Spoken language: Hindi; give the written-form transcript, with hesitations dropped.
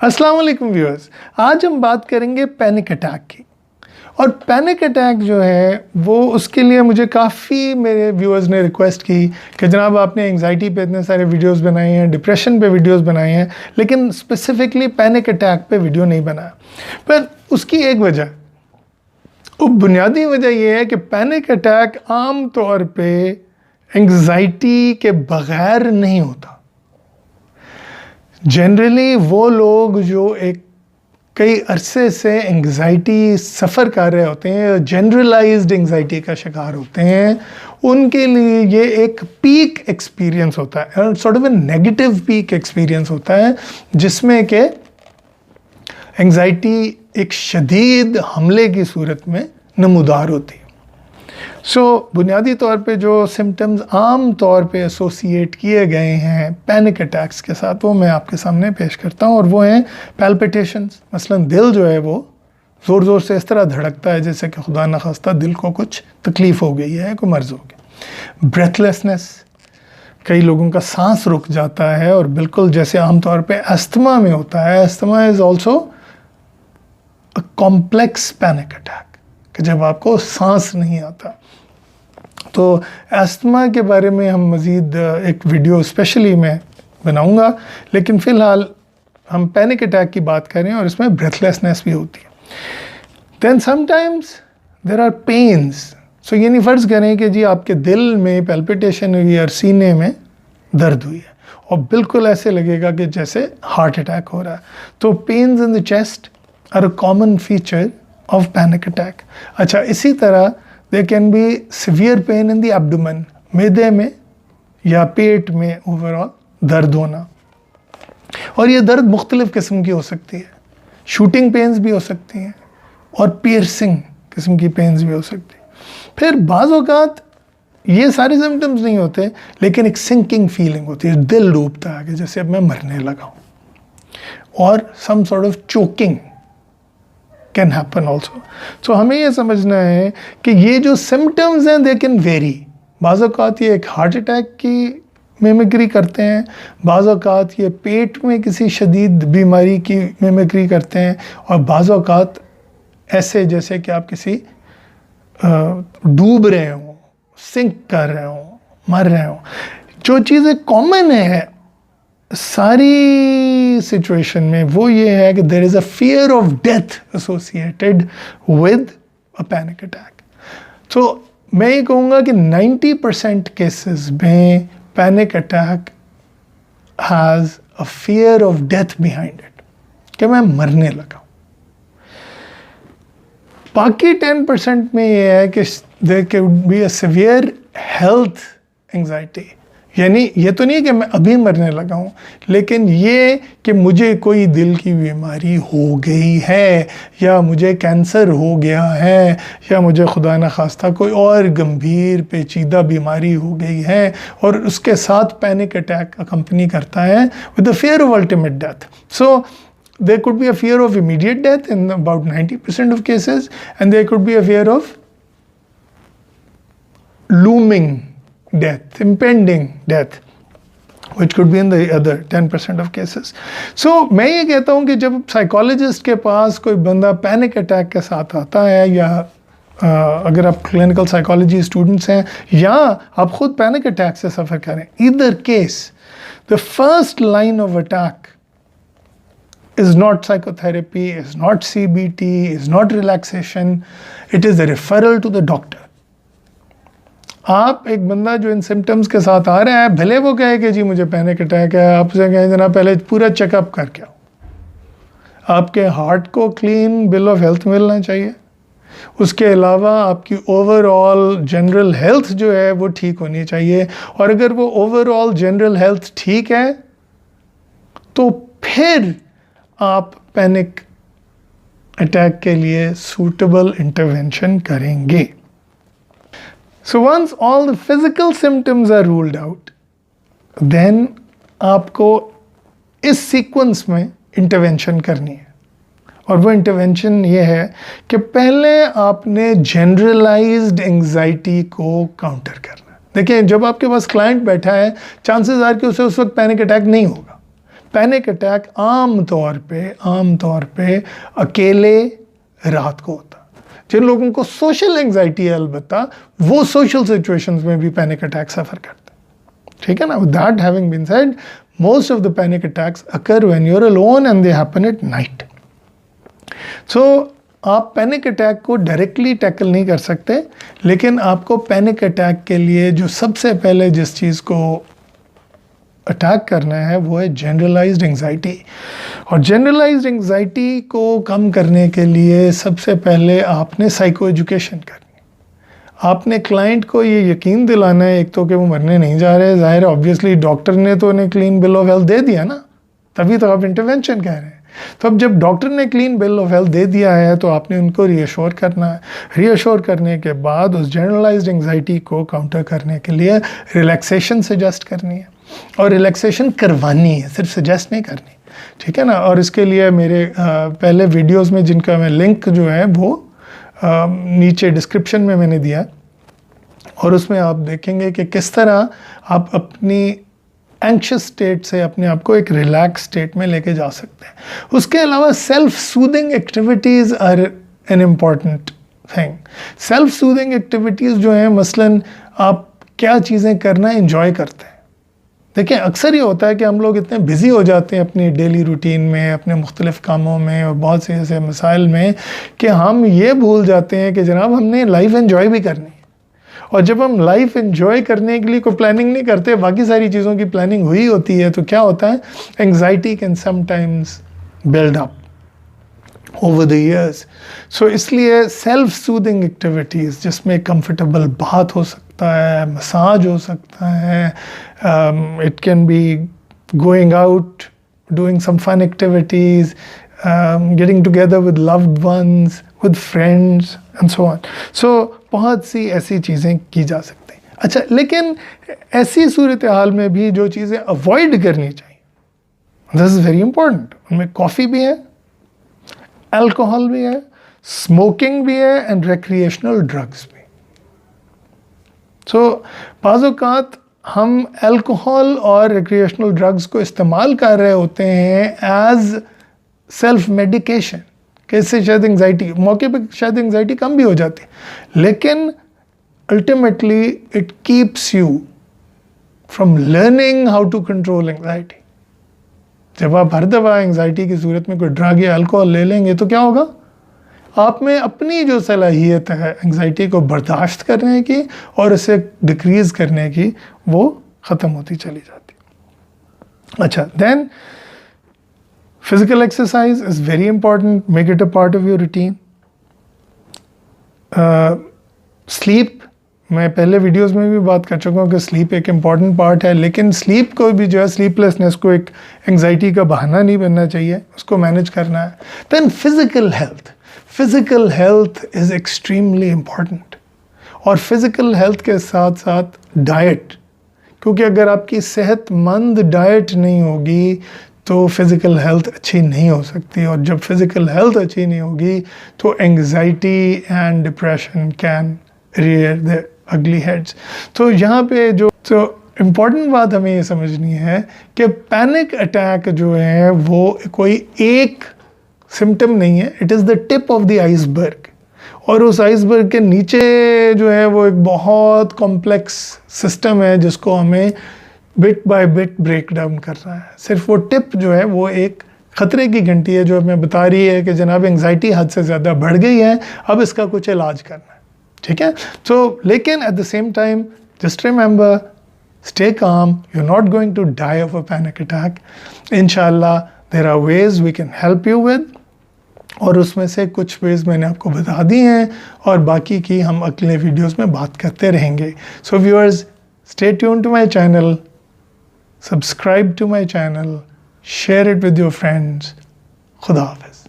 अस्सलाम वालेकुम व्यूअर्स, आज हम बात करेंगे पैनिक अटैक की। और पैनिक अटैक जो है वो उसके लिए मुझे काफ़ी मेरे व्यूअर्स ने रिक्वेस्ट की कि जनाब आपने एंग्जाइटी पे इतने सारे वीडियोस बनाए हैं, डिप्रेशन पे वीडियोस बनाए हैं, लेकिन स्पेसिफिकली पैनिक अटैक पे वीडियो नहीं बनाया। पर उसकी एक वजह, वो बुनियादी वजह ये है कि पैनिक अटैक आम तौर पे एंग्जाइटी के बग़ैर नहीं होता। जनरली वो लोग जो एक कई अरसे से एंग्जाइटी सफ़र कर रहे होते हैं, जनरलाइज्ड एंग्जाइटी का शिकार होते हैं, उनके लिए ये एक पीक एक्सपीरियंस होता है, sort of A negative peak experience होता है, जिसमें कि एंग्जाइटी एक शदीद हमले की सूरत में नमूदार होती है। बुनियादी तौर पे जो सिम्टम्स आम तौर पे एसोसिएट किए गए हैं पैनिक अटैक्स के साथ, वो मैं आपके सामने पेश करता हूँ। और वो हैं पैल्पिटेशंस, मसलन दिल जो है वो ज़ोर ज़ोर से इस तरह धड़कता है जैसे कि खुदा न खास्ता दिल को कुछ तकलीफ़ हो गई है, कोई मर्ज़ हो गया। ब्रेथलेसनेस, कई लोगों का सांस रुक जाता है, और बिल्कुल जैसे आमतौर पे अस्थमा में होता है। Asthma is also a complex panic attack, कि जब आपको सांस नहीं आता। तो अस्थमा के बारे में हम मज़ीद एक वीडियो स्पेशली मैं बनाऊंगा, लेकिन फ़िलहाल हम पैनिक अटैक की बात करें और इसमें ब्रेथलेसनेस भी होती है। Then sometimes there are pains. So यानी फ़र्ज़ करें कि जी आपके दिल में पैल्पिटेशन हुई और सीने में दर्द हुई है, और बिल्कुल ऐसे लगेगा कि जैसे हार्ट अटैक हो रहा है। तो pains in the chest are a common feature of panic attack. अच्छा, इसी तरह there can be severe pain in the abdomen, मैदे में या पेट में ओवरऑल दर्द होना। और ये दर्द मुख्तलिफ़ किस्म की हो सकती है, शूटिंग पेन्स भी हो सकती हैं और पियर्सिंग किस्म की पेन्स भी हो सकती है। फिर बाज़ औक़ात ये सारे सिम्टम्स नहीं होते, लेकिन एक सिंकिंग फीलिंग होती है, दिल डूबता है कि जैसे अब मैं मरने लगा हूँ, और some sort of choking can happen also. So हमें ये समझना है कि ये जो सिम्टम्स हैं दे कैन वेरी। बाज़ औक़ात ये एक हार्ट अटैक की मिमिक्री करते हैं, बाज़ औक़ात ये पेट में किसी शदीद बीमारी की मिमिक्री करते हैं, और बाज़ औक़ात ऐसे जैसे कि आप किसी डूब रहे हों, सिंक कर रहे हों, मर रहे हों। जो चीज़ें कॉमन है सारी सिचुएशन में, वो ये है कि there is a fear of death associated with a panic attack. तो मैं ये कहूँगा कि 90% केसेस में panic attack has a fear of death behind it, कि मैं मरने लगा। बाकी 10% में ये है कि there can be a severe health anxiety, यानी ये तो नहीं कि मैं अभी मरने लगा हूँ, लेकिन ये कि मुझे कोई दिल की बीमारी हो गई है, या मुझे कैंसर हो गया है, या मुझे खुदा न खास्ता कोई और गंभीर पेचीदा बीमारी हो गई है, और उसके साथ पैनिक अटैक अकम्पनी करता है with the fear of ultimate death. So there could be a fear of immediate death in about 90% of cases, and there could be a fear of looming death, impending death, which could be in the other 10% of cases. So मैं ये कहता हूँ कि जब साइकोलॉजिस्ट के पास कोई बंदा पैनिक अटैक के साथ आता है, या अगर आप क्लिनिकल साइकोलॉजी स्टूडेंट्स हैं, या आप खुद पैनिक अटैक से सफ़र करें, either case the first line of attack is not psychotherapy, is not CBT, is not relaxation, it is a referral to the doctor. आप एक बंदा जो इन सिम्टम्स के साथ आ रहा है, भले वो कहे कि जी मुझे पैनिक अटैक है, आपसे कहें जनाब पहले पूरा चेकअप करके आओ। आपके हार्ट को क्लीन बिल ऑफ हेल्थ मिलना चाहिए, उसके अलावा आपकी ओवरऑल जनरल हेल्थ जो है वो ठीक होनी चाहिए, और अगर वो ओवरऑल जनरल हेल्थ ठीक है तो फिर आप पैनिक अटैक के लिए सूटेबल इंटरवेंशन करेंगे। So once all the physical symptoms are ruled out, then आपको इस सीक्वेंस में इंटरवेंशन करनी है, और वो इंटरवेंशन ये है कि पहले आपने जनरलाइज्ड एंग्जाइटी को काउंटर करना है। देखिए, जब आपके पास क्लाइंट बैठा है, चांसेस आर कि उसे उस वक्त पैनिक अटैक नहीं होगा, पैनिक अटैक आम तौर पे अकेले रात को होता। जिन लोगों को सोशल एंजाइटी है अलबत्ता वो सोशल सिचुएशंस में भी पैनिक अटैक सफ़र करते हैं, ठीक है ना। That having been said, most of the panic attacks occur when you are alone and they happen at night. So आप पैनिक अटैक को डायरेक्टली टैकल नहीं कर सकते, लेकिन आपको पैनिक अटैक के लिए जो सबसे पहले जिस चीज़ को अटैक करना है वो है जनरलाइज्ड एंजाइटी। और जनरलाइज्ड एंजाइटी को कम करने के लिए सबसे पहले आपने साइको एजुकेशन करनी है। आपने क्लाइंट को ये यकीन दिलाना है एक तो कि वो मरने नहीं जा रहे, ज़ाहिर है ऑब्वियसली डॉक्टर ने तो उन्हें क्लीन बिल ऑफ हेल्थ दे दिया ना, तभी तो आप इंटरवेंशन कह रहे हैं। तो अब जब डॉक्टर ने क्लीन बिल ऑफ हेल्थ दे दिया है तो आपने उनको रीअश्योर करना है। रीअश्योर करने के बाद उस जनरलाइज्ड एंजाइटी को काउंटर करने के लिए रिलैक्सेशन सजेस्ट करनी है, और रिलैक्सेशन करवानी है, सिर्फ सजेस्ट नहीं करनी, ठीक है ना। और इसके लिए मेरे पहले वीडियोस में जिनका मैं लिंक जो है वो नीचे डिस्क्रिप्शन में मैंने दिया, और उसमें आप देखेंगे कि किस तरह आप अपनी एंक्शस स्टेट से अपने आप को एक रिलैक्स स्टेट में लेके जा सकते हैं। उसके अलावा self soothing activities are an important thing. Self soothing activities जो हैं, मसलन आप क्या चीज़ें करना एंजॉय करते हैं। देखिए अक्सर ये होता है कि हम लोग इतने बिज़ी हो जाते हैं अपनी डेली रूटीन में, अपने मुख्तलिफ़ कामों में और बहुत से ऐसे मसाइल में कि हम ये भूल जाते हैं कि जनाब हमने लाइफ एंजॉय भी करनी है। और जब हम लाइफ एंजॉय करने के लिए कोई प्लानिंग नहीं करते, बाकी सारी चीज़ों की प्लानिंग हुई होती है, तो क्या होता है, anxiety can sometimes build up over the years. So इसलिए सेल्फ सूदिंग एक्टिविटीज़ जिसमें कंफर्टेबल बात हो सकता है, मसाज हो सकता है, it can be going out, doing some fun activities, getting together with loved ones, with friends and so on. So बहुत सी ऐसी चीज़ें की जा सकती हैं। अच्छा, लेकिन ऐसी सूरत हाल में भी जो चीज़ें अवॉइड करनी चाहिए, दिस इज़ वेरी इंपॉर्टेंट। उनमें कॉफ़ी भी है, अल्कोहल भी है, स्मोकिंग भी है एंड रिक्रिएशनल ड्रग्स भी। सो बाज़ औक़ात हम अल्कोहल और रिक्रिएशनल ड्रग्स को इस्तेमाल कर रहे होते हैं एज सेल्फ मेडिकेशन, कि इससे शायद एंग्जाइटी, मौके पे शायद एंग्जाइटी कम भी हो जाती है, लेकिन ultimately it keeps you from learning how to control anxiety. जब आप हर दफ़ा एंग्जाइटी की सूरत में कोई ड्रग या अल्कोहल ले लेंगे तो क्या होगा, आप में अपनी जो सलाहियत है एंग्जाइटी को बर्दाश्त करने की और इसे डिक्रीज़ करने की, वो ख़त्म होती चली जाती। अच्छा, then physical exercise is very important. Make it a part of your routine. Sleep, मैं पहले वीडियोस में भी बात कर चुका हूँ कि स्लीप एक इम्पॉर्टेंट पार्ट है, लेकिन स्लीप को भी जो है, स्लीपलेसनेस को एक एंग्जाइटी का बहाना नहीं बनना चाहिए, उसको मैनेज करना है। Then physical health, physical health is extremely important, और फिज़िकल हेल्थ के साथ साथ डाइट, क्योंकि अगर आपकी सेहतमंद डाइट नहीं होगी तो फिज़िकल हेल्थ अच्छी नहीं हो सकती, और जब फिज़िकल हेल्थ अच्छी नहीं होगी तो anxiety and depression can rear the ugly heads. तो यहाँ पे जो इम्पॉर्टेंट बात हमें ये समझनी है कि पैनिक अटैक जो है वो कोई एक सिम्टम नहीं है, it is the tip of the iceberg, और उस आइसबर्ग के नीचे जो है वो एक बहुत कॉम्प्लेक्स सिस्टम है जिसको हमें bit by bit break down कर रहा है। सिर्फ वो टिप जो है वो एक ख़तरे की घंटी है जो हमें बता रही है कि जनाब एंग्जाइटी हद से ज़्यादा बढ़ गई है, अब इसका कुछ इलाज करना है, ठीक है। तो लेकिन at the same time just remember, stay calm, you are not going to die of a panic attack. इंशाल्लाह there are ways we can help you with, और उसमें से कुछ वेज मैंने आपको बता दी हैं, और बाकी की हम अगले वीडियोज़ में बात करते रहेंगे। So viewers, stay tuned to my channel, subscribe to my channel, share it with your friends. Khuda Hafiz.